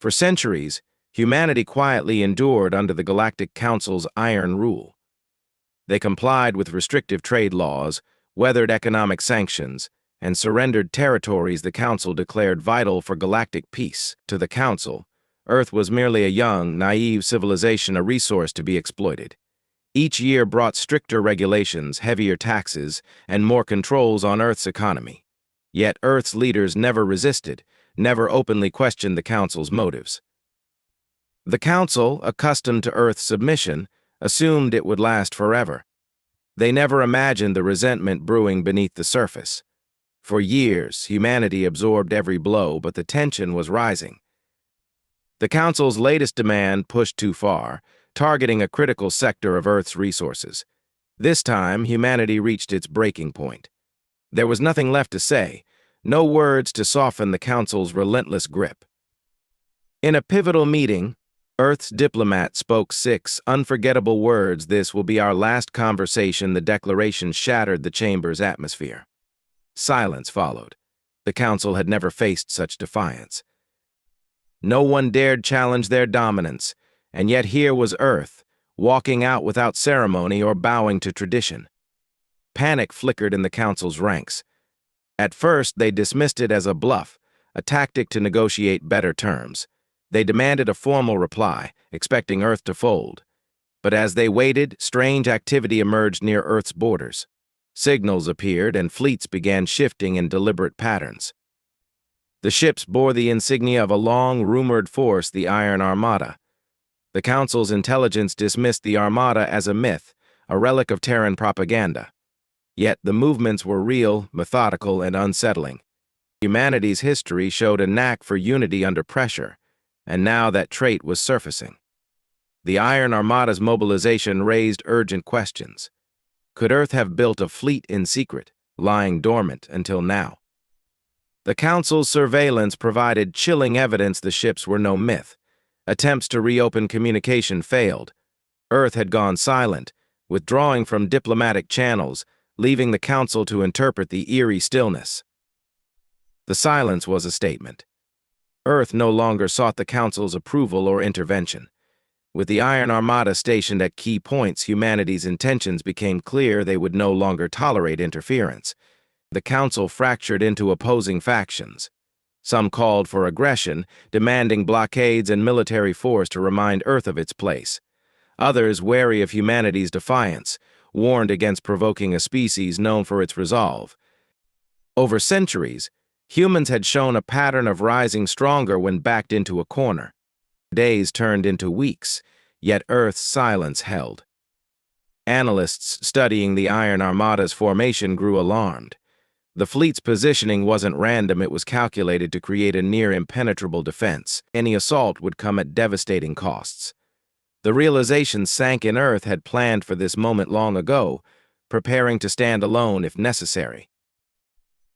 For centuries, humanity quietly endured under the Galactic Council's iron rule. They complied with restrictive trade laws, weathered economic sanctions, and surrendered territories the Council declared vital for galactic peace. To the Council, Earth was merely a young, naive civilization, a resource to be exploited. Each year brought stricter regulations, heavier taxes, and more controls on Earth's economy. Yet Earth's leaders never resisted, never openly questioned the Council's motives. The Council, accustomed to Earth's submission, assumed it would last forever. They never imagined the resentment brewing beneath the surface. For years, humanity absorbed every blow, but the tension was rising. The Council's latest demand pushed too far, targeting a critical sector of Earth's resources. This time, humanity reached its breaking point. There was nothing left to say, no words to soften the Council's relentless grip. In a pivotal meeting, Earth's diplomat spoke 6 unforgettable words. "This will be our last conversation." The declaration shattered the chamber's atmosphere. Silence followed. The Council had never faced such defiance. No one dared challenge their dominance, and yet here was Earth, walking out without ceremony or bowing to tradition. Panic flickered in the Council's ranks. At first, they dismissed it as a bluff, a tactic to negotiate better terms. They demanded a formal reply, expecting Earth to fold. But as they waited, strange activity emerged near Earth's borders. Signals appeared, and fleets began shifting in deliberate patterns. The ships bore the insignia of a long-rumored force, the Iron Armada. The Council's intelligence dismissed the Armada as a myth, a relic of Terran propaganda. Yet the movements were real, methodical, and unsettling. Humanity's history showed a knack for unity under pressure, and now that trait was surfacing. The Iron Armada's mobilization raised urgent questions. Could Earth have built a fleet in secret, lying dormant until now? The Council's surveillance provided chilling evidence the ships were no myth. Attempts to reopen communication failed. Earth had gone silent, withdrawing from diplomatic channels, leaving the Council to interpret the eerie stillness. The silence was a statement. Earth no longer sought the Council's approval or intervention. With the Iron Armada stationed at key points, humanity's intentions became clear. They would no longer tolerate interference. The Council fractured into opposing factions. Some called for aggression, demanding blockades and military force to remind Earth of its place. Others, wary of humanity's defiance, warned against provoking a species known for its resolve. Over centuries, humans had shown a pattern of rising stronger when backed into a corner. Days turned into weeks, yet Earth's silence held. Analysts studying the Iron Armada's formation grew alarmed. The fleet's positioning wasn't random, it was calculated to create a near-impenetrable defense. Any assault would come at devastating costs. The realization sank in. Earth had planned for this moment long ago, preparing to stand alone if necessary.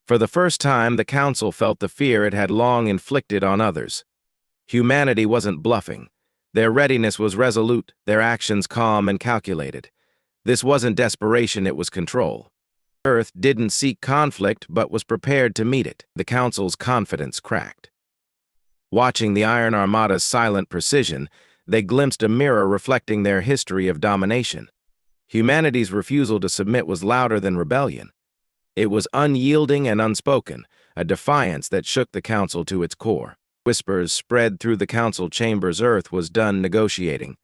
For the first time, the Council felt the fear it had long inflicted on others. Humanity wasn't bluffing. Their readiness was resolute, their actions calm and calculated. This wasn't desperation, it was control. Earth didn't seek conflict, but was prepared to meet it. The Council's confidence cracked. Watching the Iron Armada's silent precision, they glimpsed a mirror reflecting their history of domination. Humanity's refusal to submit was louder than rebellion. It was unyielding and unspoken, a defiance that shook the Council to its core. Whispers spread through the Council chambers. Earth was done negotiating.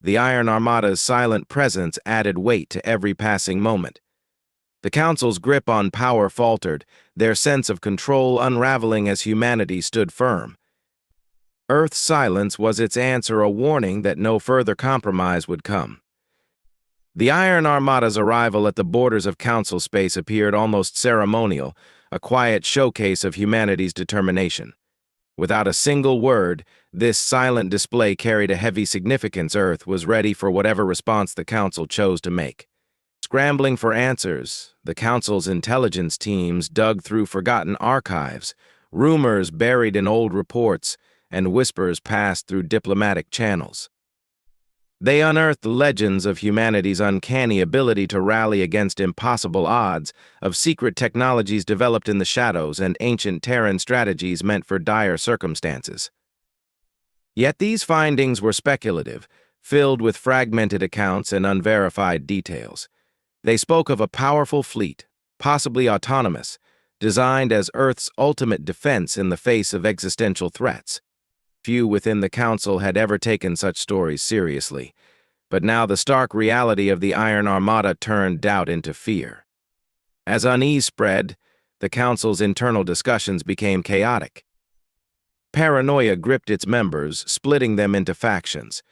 The Iron Armada's silent presence added weight to every passing moment. The Council's grip on power faltered, their sense of control unraveling as humanity stood firm. Earth's silence was its answer, a warning that no further compromise would come. The Iron Armada's arrival at the borders of Council space appeared almost ceremonial, a quiet showcase of humanity's determination. Without a single word, this silent display carried a heavy significance. Earth was ready for whatever response the Council chose to make. Scrambling for answers, the Council's intelligence teams dug through forgotten archives, rumors buried in old reports, and whispers passed through diplomatic channels. They unearthed legends of humanity's uncanny ability to rally against impossible odds, of secret technologies developed in the shadows, and ancient Terran strategies meant for dire circumstances. Yet these findings were speculative, filled with fragmented accounts and unverified details. They spoke of a powerful fleet, possibly autonomous, designed as Earth's ultimate defense in the face of existential threats. Few within the Council had ever taken such stories seriously, but now the stark reality of the Iron Armada turned doubt into fear. As unease spread, the Council's internal discussions became chaotic. Paranoia gripped its members, splitting them into factions.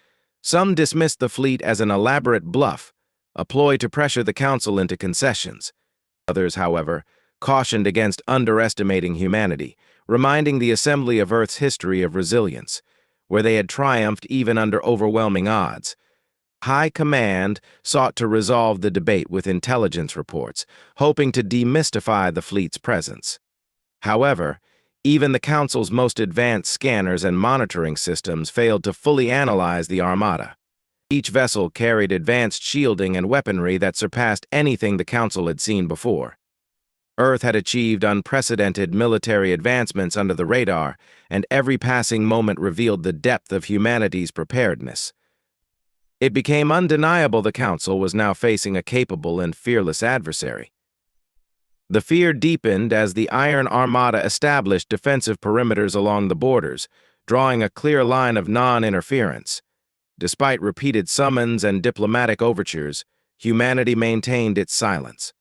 Some dismissed the fleet as an elaborate bluff, a ploy to pressure the Council into concessions. Others, however, cautioned against underestimating humanity, reminding the Assembly of Earth's history of resilience, where they had triumphed even under overwhelming odds. High Command sought to resolve the debate with intelligence reports, hoping to demystify the fleet's presence. However, even the Council's most advanced scanners and monitoring systems failed to fully analyze the Armada. Each vessel carried advanced shielding and weaponry that surpassed anything the Council had seen before. Earth had achieved unprecedented military advancements under the radar, and every passing moment revealed the depth of humanity's preparedness. It became undeniable the Council was now facing a capable and fearless adversary. The fear deepened as the Iron Armada established defensive perimeters along the borders, drawing a clear line of non-interference. Despite repeated summons and diplomatic overtures, humanity maintained its silence.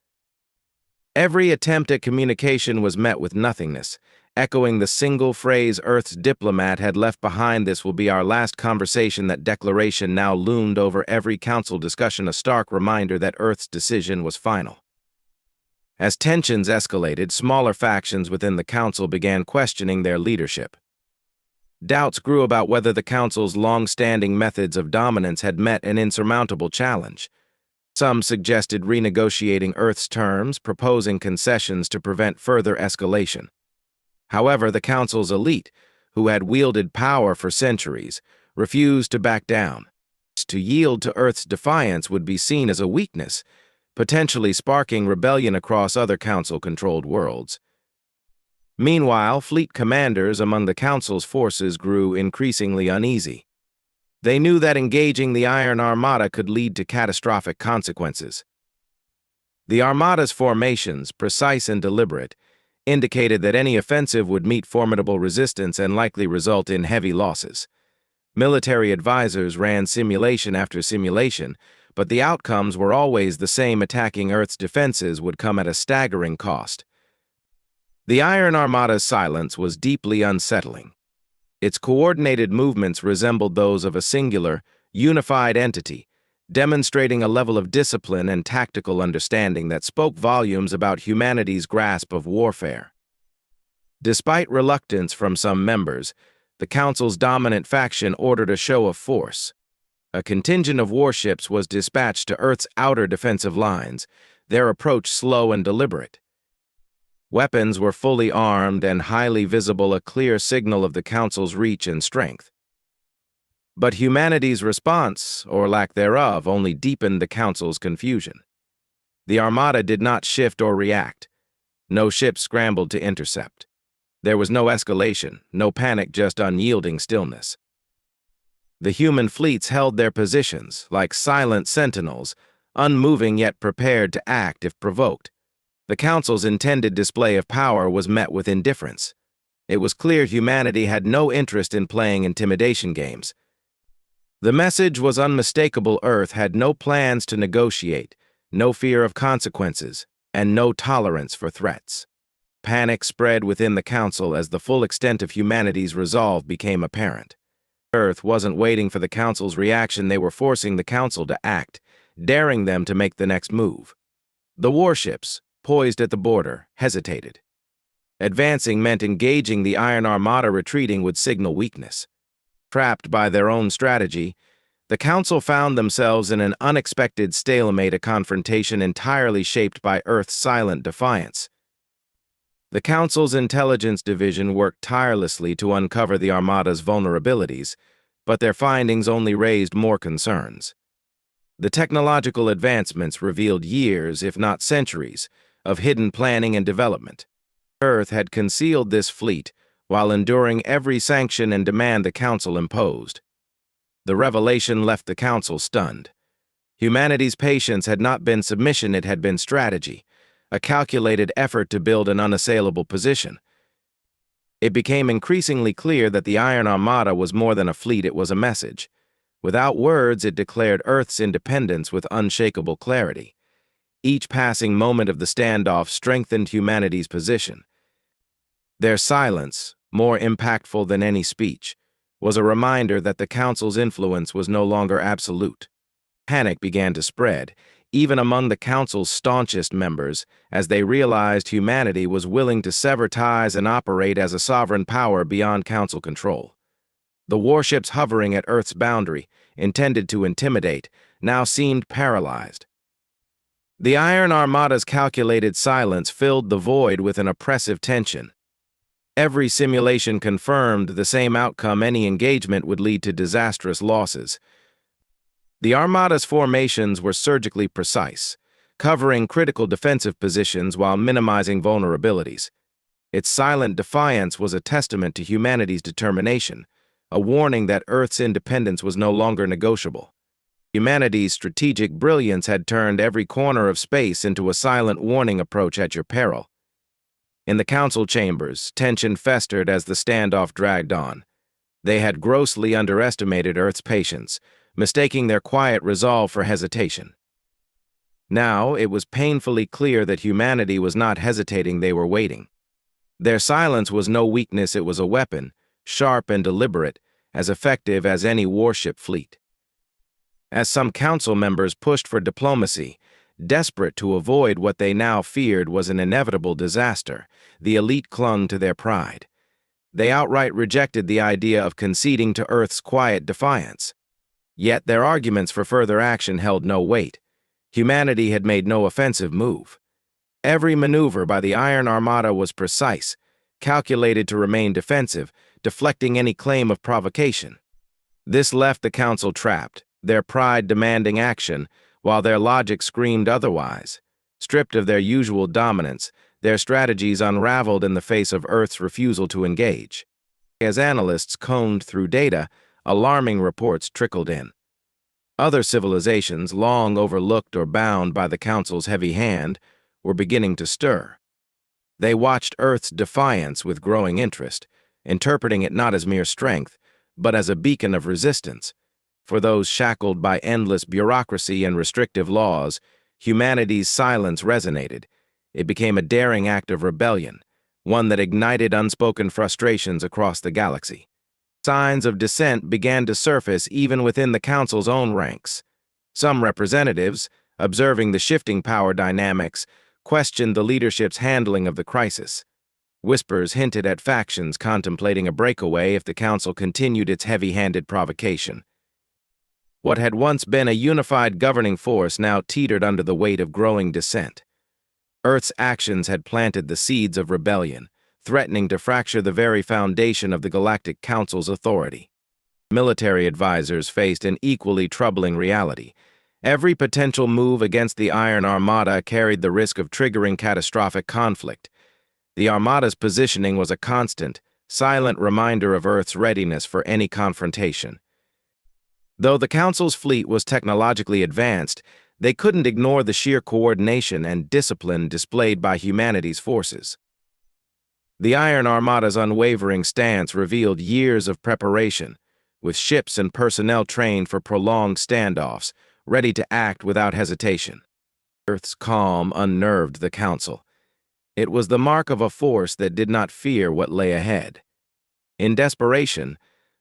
Every attempt at communication was met with nothingness, echoing the single phrase Earth's diplomat had left behind. "This will be our last conversation." That declaration now loomed over every Council discussion, a stark reminder that Earth's decision was final. As tensions escalated, smaller factions within the Council began questioning their leadership. Doubts grew about whether the Council's long-standing methods of dominance had met an insurmountable challenge. Some suggested renegotiating Earth's terms, proposing concessions to prevent further escalation. However, the Council's elite, who had wielded power for centuries, refused to back down. To yield to Earth's defiance would be seen as a weakness, potentially sparking rebellion across other Council-controlled worlds. Meanwhile, fleet commanders among the Council's forces grew increasingly uneasy. They knew that engaging the Iron Armada could lead to catastrophic consequences. The Armada's formations, precise and deliberate, indicated that any offensive would meet formidable resistance and likely result in heavy losses. Military advisors ran simulation after simulation, but the outcomes were always the same: attacking Earth's defenses would come at a staggering cost. The Iron Armada's silence was deeply unsettling. Its coordinated movements resembled those of a singular, unified entity, demonstrating a level of discipline and tactical understanding that spoke volumes about humanity's grasp of warfare. Despite reluctance from some members, the Council's dominant faction ordered a show of force. A contingent of warships was dispatched to Earth's outer defensive lines, their approach slow and deliberate. Weapons were fully armed and highly visible, a clear signal of the Council's reach and strength. But humanity's response, or lack thereof, only deepened the Council's confusion. The Armada did not shift or react. No ships scrambled to intercept. There was no escalation, no panic, just unyielding stillness. The human fleets held their positions, like silent sentinels, unmoving yet prepared to act if provoked. The Council's intended display of power was met with indifference. It was clear humanity had no interest in playing intimidation games. The message was unmistakable: Earth had no plans to negotiate, no fear of consequences, and no tolerance for threats. Panic spread within the Council as the full extent of humanity's resolve became apparent. Earth wasn't waiting for the Council's reaction; they were forcing the Council to act, daring them to make the next move. The warships, poised at the border, hesitated. Advancing meant engaging the Iron Armada; retreating would signal weakness. Trapped by their own strategy, the Council found themselves in an unexpected stalemate, a confrontation entirely shaped by Earth's silent defiance. The Council's intelligence division worked tirelessly to uncover the Armada's vulnerabilities, but their findings only raised more concerns. The technological advancements revealed years, if not centuries, of hidden planning and development. Earth had concealed this fleet, while enduring every sanction and demand the Council imposed. The revelation left the Council stunned. Humanity's patience had not been submission, it had been strategy, a calculated effort to build an unassailable position. It became increasingly clear that the Iron Armada was more than a fleet, it was a message. Without words, it declared Earth's independence with unshakable clarity. Each passing moment of the standoff strengthened humanity's position. Their silence, more impactful than any speech, was a reminder that the Council's influence was no longer absolute. Panic began to spread, even among the Council's staunchest members, as they realized humanity was willing to sever ties and operate as a sovereign power beyond Council control. The warships hovering at Earth's boundary, intended to intimidate, now seemed paralyzed. The Iron Armada's calculated silence filled the void with an oppressive tension. Every simulation confirmed the same outcome: any engagement would lead to disastrous losses. The Armada's formations were surgically precise, covering critical defensive positions while minimizing vulnerabilities. Its silent defiance was a testament to humanity's determination, a warning that Earth's independence was no longer negotiable. Humanity's strategic brilliance had turned every corner of space into a silent warning: approach at your peril. In the Council chambers, tension festered as the standoff dragged on. They had grossly underestimated Earth's patience, mistaking their quiet resolve for hesitation. Now, it was painfully clear that humanity was not hesitating, they were waiting. Their silence was no weakness, it was a weapon, sharp and deliberate, as effective as any warship fleet. As some Council members pushed for diplomacy, desperate to avoid what they now feared was an inevitable disaster, the elite clung to their pride. They outright rejected the idea of conceding to Earth's quiet defiance. Yet their arguments for further action held no weight. Humanity had made no offensive move. Every maneuver by the Iron Armada was precise, calculated to remain defensive, deflecting any claim of provocation. This left the Council trapped, their pride demanding action, while their logic screamed otherwise. Stripped of their usual dominance, their strategies unraveled in the face of Earth's refusal to engage. As analysts combed through data, alarming reports trickled in. Other civilizations, long overlooked or bound by the Council's heavy hand, were beginning to stir. They watched Earth's defiance with growing interest, interpreting it not as mere strength, but as a beacon of resistance. For those shackled by endless bureaucracy and restrictive laws, humanity's silence resonated. It became a daring act of rebellion, one that ignited unspoken frustrations across the galaxy. Signs of dissent began to surface even within the Council's own ranks. Some representatives, observing the shifting power dynamics, questioned the leadership's handling of the crisis. Whispers hinted at factions contemplating a breakaway if the Council continued its heavy-handed provocation. What had once been a unified governing force now teetered under the weight of growing dissent. Earth's actions had planted the seeds of rebellion, threatening to fracture the very foundation of the Galactic Council's authority. Military advisors faced an equally troubling reality. Every potential move against the Iron Armada carried the risk of triggering catastrophic conflict. The Armada's positioning was a constant, silent reminder of Earth's readiness for any confrontation. Though the Council's fleet was technologically advanced, they couldn't ignore the sheer coordination and discipline displayed by humanity's forces. The Iron Armada's unwavering stance revealed years of preparation, with ships and personnel trained for prolonged standoffs, ready to act without hesitation. Earth's calm unnerved the Council. It was the mark of a force that did not fear what lay ahead. In desperation,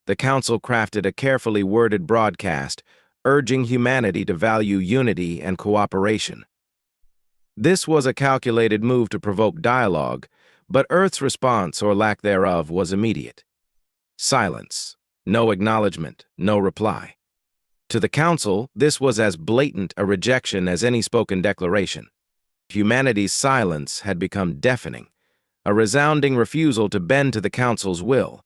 the Council crafted a carefully worded broadcast, urging humanity to value unity and cooperation. This was a calculated move to provoke dialogue, but Earth's response, or lack thereof, was immediate. Silence. No acknowledgement, no reply. To the Council, this was as blatant a rejection as any spoken declaration. Humanity's silence had become deafening, a resounding refusal to bend to the Council's will.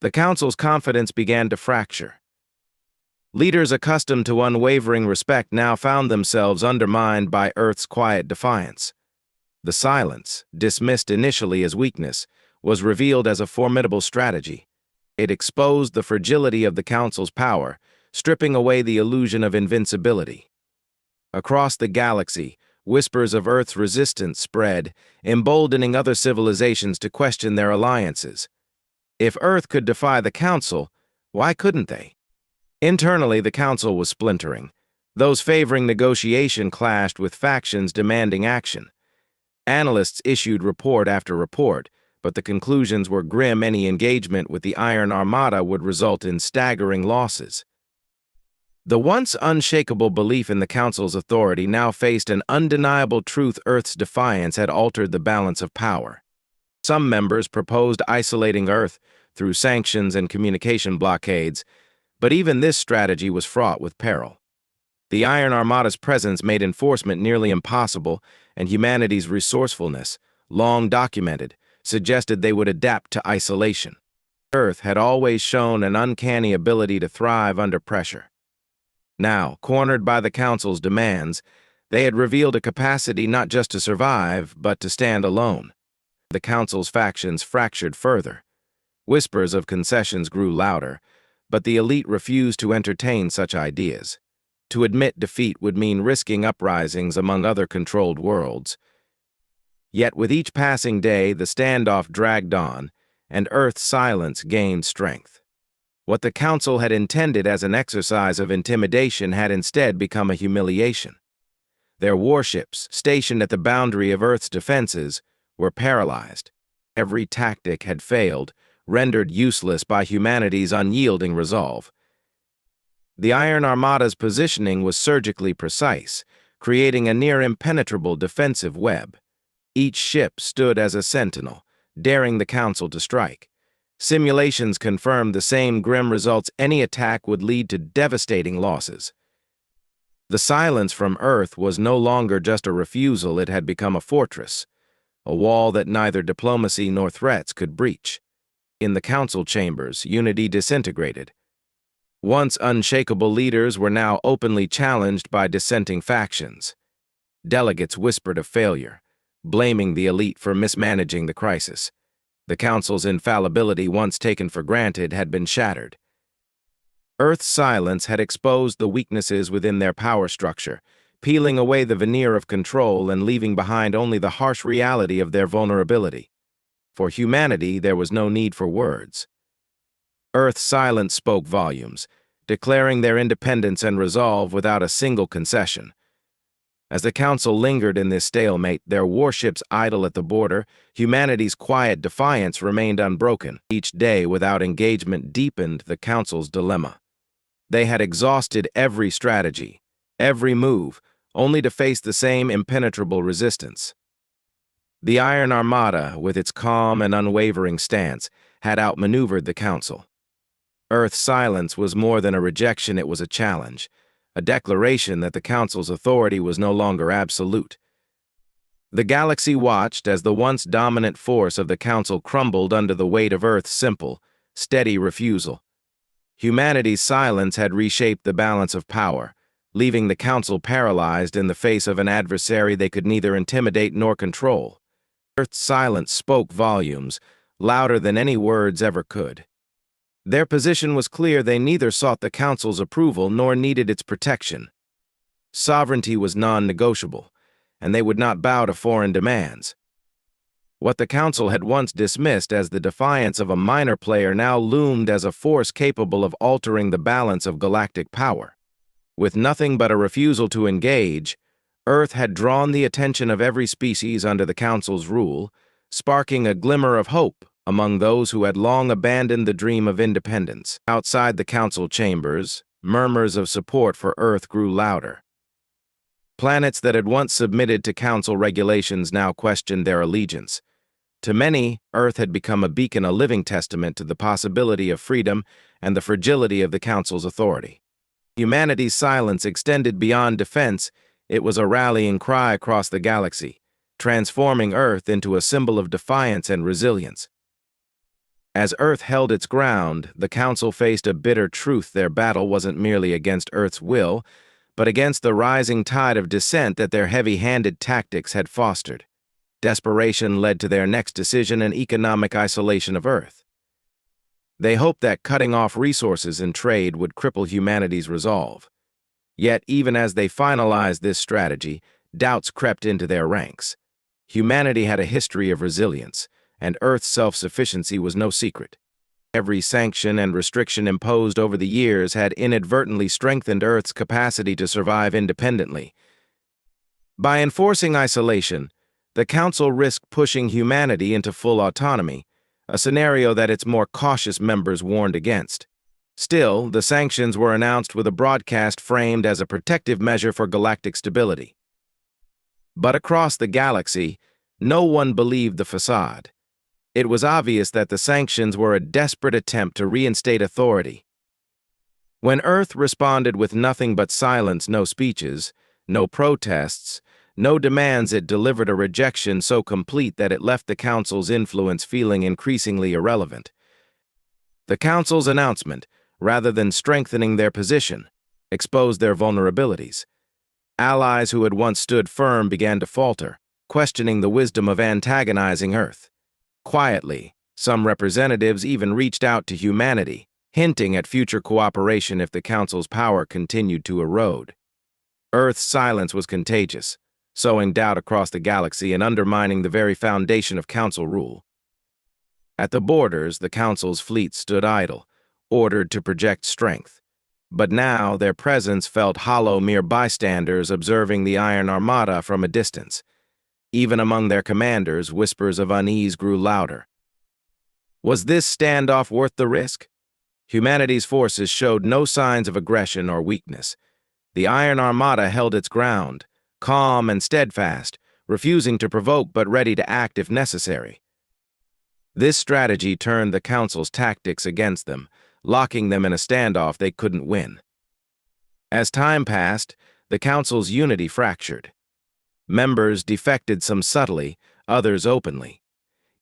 The Council's confidence began to fracture. Leaders accustomed to unwavering respect now found themselves undermined by Earth's quiet defiance. The silence, dismissed initially as weakness, was revealed as a formidable strategy. It exposed the fragility of the Council's power, stripping away the illusion of invincibility. Across the galaxy, whispers of Earth's resistance spread, emboldening other civilizations to question their alliances. If Earth could defy the Council, why couldn't they? Internally, the Council was splintering. Those favoring negotiation clashed with factions demanding action. Analysts issued report after report, but the conclusions were grim. Any engagement with the Iron Armada would result in staggering losses. The once unshakable belief in the Council's authority now faced an undeniable truth: Earth's defiance had altered the balance of power. Some members proposed isolating Earth through sanctions and communication blockades, but even this strategy was fraught with peril. The Iron Armada's presence made enforcement nearly impossible, and humanity's resourcefulness, long documented, suggested they would adapt to isolation. Earth had always shown an uncanny ability to thrive under pressure. Now, cornered by the Council's demands, they had revealed a capacity not just to survive, but to stand alone. The Council's factions fractured further. Whispers of concessions grew louder, but the elite refused to entertain such ideas. To admit defeat would mean risking uprisings among other controlled worlds. Yet with each passing day, the standoff dragged on, and Earth's silence gained strength. What the Council had intended as an exercise of intimidation had instead become a humiliation. Their warships, stationed at the boundary of Earth's defenses, were paralyzed. Every tactic had failed, rendered useless by humanity's unyielding resolve. The Iron Armada's positioning was surgically precise, creating a near-impenetrable defensive web. Each ship stood as a sentinel, daring the Council to strike. Simulations confirmed the same grim results: any attack would lead to devastating losses. The silence from Earth was no longer just a refusal, it had become a fortress, a wall that neither diplomacy nor threats could breach. In the Council chambers, unity disintegrated. Once unshakable leaders were now openly challenged by dissenting factions. Delegates whispered of failure, blaming the elite for mismanaging the crisis. The Council's infallibility, once taken for granted, had been shattered. Earth's silence had exposed the weaknesses within their power structure, peeling away the veneer of control and leaving behind only the harsh reality of their vulnerability. For humanity, there was no need for words. Earth's silence spoke volumes, declaring their independence and resolve without a single concession. As the Council lingered in this stalemate, their warships idle at the border, humanity's quiet defiance remained unbroken. Each day without engagement deepened the Council's dilemma. They had exhausted every strategy, every move, only to face the same impenetrable resistance. The Iron Armada, with its calm and unwavering stance, had outmaneuvered the Council. Earth's silence was more than a rejection, it was a challenge, a declaration that the Council's authority was no longer absolute. The galaxy watched as the once dominant force of the Council crumbled under the weight of Earth's simple, steady refusal. Humanity's silence had reshaped the balance of power, leaving the Council paralyzed in the face of an adversary they could neither intimidate nor control. Earth's silence spoke volumes, louder than any words ever could. Their position was clear: they neither sought the Council's approval nor needed its protection. Sovereignty was non-negotiable, and they would not bow to foreign demands. What the Council had once dismissed as the defiance of a minor player now loomed as a force capable of altering the balance of galactic power. With nothing but a refusal to engage, Earth had drawn the attention of every species under the Council's rule, sparking a glimmer of hope among those who had long abandoned the dream of independence. Outside the Council chambers, murmurs of support for Earth grew louder. Planets that had once submitted to Council regulations now questioned their allegiance. To many, Earth had become a beacon, a living testament to the possibility of freedom and the fragility of the Council's authority. Humanity's silence extended beyond defense. It was a rallying cry across the galaxy, transforming Earth into a symbol of defiance and resilience. As Earth held its ground, the Council faced a bitter truth: their battle wasn't merely against Earth's will, but against the rising tide of dissent that their heavy-handed tactics had fostered. Desperation led to their next decision: an economic isolation of Earth. They hoped that cutting off resources and trade would cripple humanity's resolve. Yet, even as they finalized this strategy, doubts crept into their ranks. Humanity had a history of resilience, and Earth's self-sufficiency was no secret. Every sanction and restriction imposed over the years had inadvertently strengthened Earth's capacity to survive independently. By enforcing isolation, the Council risked pushing humanity into full autonomy, a scenario that its more cautious members warned against. Still, the sanctions were announced with a broadcast framed as a protective measure for galactic stability. But across the galaxy, no one believed the facade. It was obvious that the sanctions were a desperate attempt to reinstate authority. When Earth responded with nothing but silence, no speeches, no protests, no demands, it delivered a rejection so complete that it left the Council's influence feeling increasingly irrelevant. The Council's announcement, rather than strengthening their position, exposed their vulnerabilities. Allies who had once stood firm began to falter, questioning the wisdom of antagonizing Earth. Quietly, some representatives even reached out to humanity, hinting at future cooperation if the Council's power continued to erode. Earth's silence was contagious, sowing doubt across the galaxy and undermining the very foundation of Council rule. At the borders, the Council's fleet stood idle, ordered to project strength. But now their presence felt hollow, mere bystanders observing the Iron Armada from a distance. Even among their commanders, whispers of unease grew louder. Was this standoff worth the risk? Humanity's forces showed no signs of aggression or weakness. The Iron Armada held its ground, calm and steadfast, refusing to provoke but ready to act if necessary. This strategy turned the Council's tactics against them, locking them in a standoff they couldn't win. As time passed, the Council's unity fractured. Members defected, some subtly, others openly.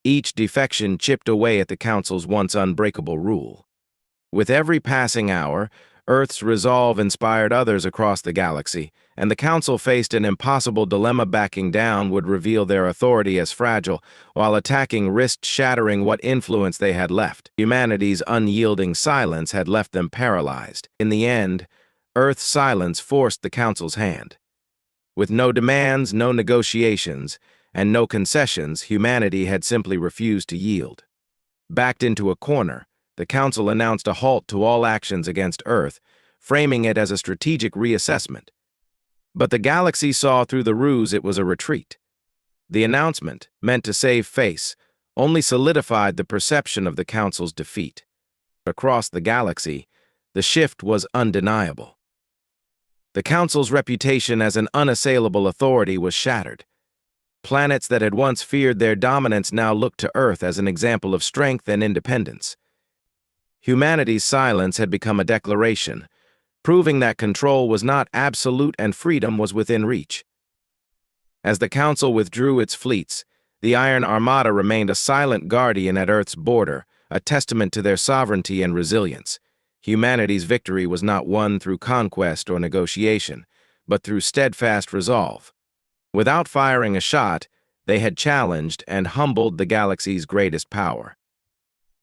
Each defection chipped away at the Council's once unbreakable rule. With every passing hour, Earth's resolve inspired others across the galaxy, and the Council faced an impossible dilemma: backing down would reveal their authority as fragile, while attacking risked shattering what influence they had left. Humanity's unyielding silence had left them paralyzed. In the end, Earth's silence forced the Council's hand. With no demands, no negotiations, and no concessions, humanity had simply refused to yield. Backed into a corner, the Council announced a halt to all actions against Earth, framing it as a strategic reassessment. But the galaxy saw through the ruse. It was a retreat. The announcement, meant to save face, only solidified the perception of the Council's defeat. Across the galaxy, the shift was undeniable. The Council's reputation as an unassailable authority was shattered. Planets that had once feared their dominance now looked to Earth as an example of strength and independence. Humanity's silence had become a declaration, proving that control was not absolute and freedom was within reach. As the Council withdrew its fleets, the Iron Armada remained a silent guardian at Earth's border, a testament to their sovereignty and resilience. Humanity's victory was not won through conquest or negotiation, but through steadfast resolve. Without firing a shot, they had challenged and humbled the galaxy's greatest power.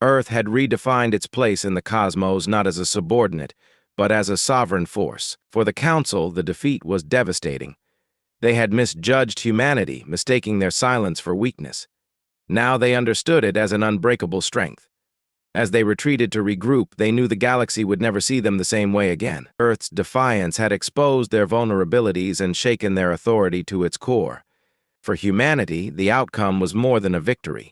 Earth had redefined its place in the cosmos not as a subordinate, but as a sovereign force. For the Council, the defeat was devastating. They had misjudged humanity, mistaking their silence for weakness. Now they understood it as an unbreakable strength. As they retreated to regroup, they knew the galaxy would never see them the same way again. Earth's defiance had exposed their vulnerabilities and shaken their authority to its core. For humanity, the outcome was more than a victory.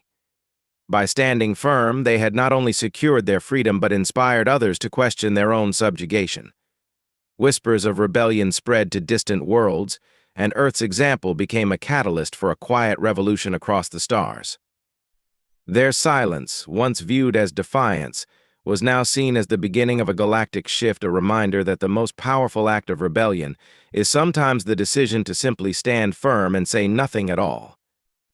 By standing firm, they had not only secured their freedom but inspired others to question their own subjugation. Whispers of rebellion spread to distant worlds, and Earth's example became a catalyst for a quiet revolution across the stars. Their silence, once viewed as defiance, was now seen as the beginning of a galactic shift, a reminder that the most powerful act of rebellion is sometimes the decision to simply stand firm and say nothing at all.